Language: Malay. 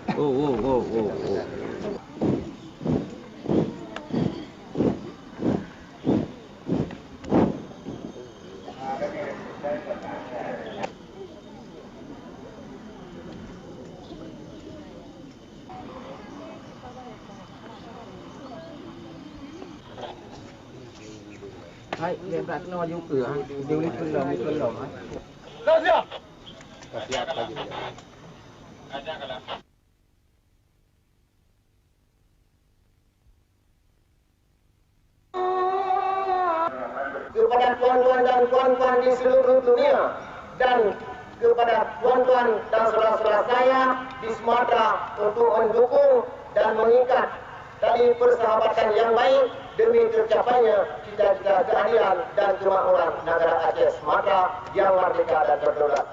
Oh. Hai, dia tak kena juga. Dia boleh tolong. Dah siap. Siap lagi. Kepada tuan-tuan dan puan-puan di seluruh dunia dan kepada tuan-tuan dan saudara-saudara saya di Sumatera untuk mendukung dan mengikat tali persahabatan yang baik demi tercapainya cita-cita keadilan dan kemakmuran negara Aceh Sumatera yang merdeka dan berdaulat.